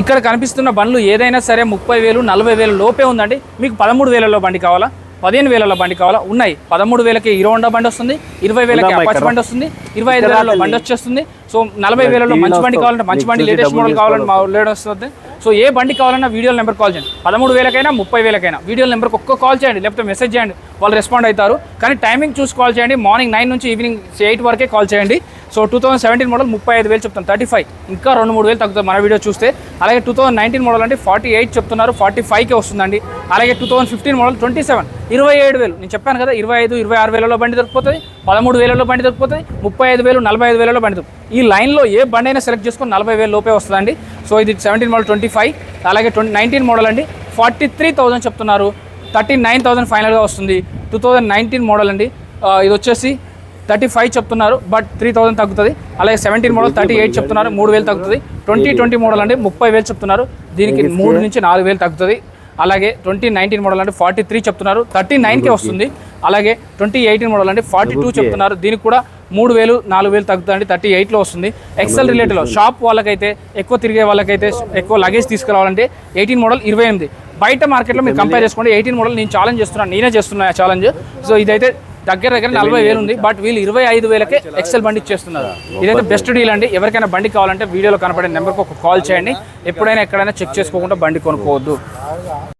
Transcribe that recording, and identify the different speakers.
Speaker 1: ఇక్కడ కనిపిస్తున్న బండ్లు ఏదైనా సరే 30,000 40,000 లోపే ఉందండి. మీకు 13,000లో బండి కావాలా, 15,000లో బండి కావాలా ఉన్నాయి. 13,000కి హీరో హోండా బండి వస్తుంది, 20,000కి అపాచీ బండి వస్తుంది, 25,000లో బండి వచ్చేస్తుంది. సో 40,000లో మంచి బండి కావాలంటే మంచి బండి, లేటెస్ట్ మోడల్ కావాలంటే మా లేటెస్ట్ వస్తుంది. సో ఏ బండి కావాలన్నా వీడియో నెంబర్ కాల్ చేయండి. 13,000కైనా 30,000కైనా వీడియో నెంబర్కి ఒక్క కాల్ చేయండి, లేకపోతే మెసేజ్ చేయండి, వాళ్ళు రెస్పాండ్ అవుతారు. కానీ టైమింగ్ చూసి కాల్ చేయండి. మార్నింగ్ 9 నుంచి ఈవినింగ్ 8 వరకే కాల్ చేయండి. సో 2017 మోడల్ 35,000 చెప్తాను, 35 ఇంకా 2-3 తగ్గుతుంది మన వీడియో చూస్తే. అలాగే 2019 మోడల్ అంటే 48 చెప్తున్నారు, 45కే వస్తుందండి. అలాగే 2015 మోడల్ 27, 27,000. నేను చెప్పాను కదా 25-26,000లో బండి దొరికిపోతుంది, 13,000లో బండి దొరికిపోతుంది, 35,000 45,000లో బండి దొరుకుతుంది. ఈ లైన్లో ఏ బండి అయినా సెలెక్ట్ చేసుకొని 40,000 లోపే వస్తుందండి. సో ఇది 17 మోడల్ 25, అలాగే 19 మోడల్ అండి 43,000 చెప్తున్నారు, 39,000 ఫైనల్గా వస్తుంది. 2019 మోడల్ అండి, ఇది వచ్చేసి 35 చెప్తున్నారు, బట్ 3,000 తగ్గుతుంది. అలాగే 17 మోడల్ 38 చెప్తున్నారు, 3,000 తగ్గుతుంది. 2020 మోడల్ అండి 30,000 చెప్తున్నారు, దీనికి 3 నుంచి 4,000 తగ్గుతుంది. అలాగే 2019 మోడల్ అంటే 43 చెప్తున్నారు, 39కే వస్తుంది. అలాగే 2018 మోడల్ అంటే 42 చెప్తున్నారు, దీనికి కూడా 3,000 4,000 తగ్గుతుంది, 38లో వస్తుంది. ఎక్సెల్ రిలేటెడ్లో షాప్ వాళ్ళకైతే, ఎక్కువ తిరిగే వాళ్ళకైతే, ఎక్కువ లగేజ్ తీసుకురావాలంటే 18 మోడల్ 28. బయట మార్కెట్లో మీరు కంపేర్ చేసుకోండి. 18 మోడల్ నేను ఛాలెంజ్ చేస్తున్నాను, నేనే చేస్తున్నాను ఛాలెంజ్. సో ఇదైతే దగ్గర 40,000 ఉంది, బట్ వీళ్ళు 25,000కే ఎక్సెల్ బండి ఇచ్చేస్తున్నారు. ఇదైతే బెస్ట్ డీల్ అండి. ఎవరికైనా బండి కావాలంటే వీడియోలో కనపడే నెంబర్కి ఒక కాల్ చేయండి. ఎప్పుడైనా ఎక్కడైనా చెక్ చేసుకోకుండా బండి కొనుక్కోవద్దు.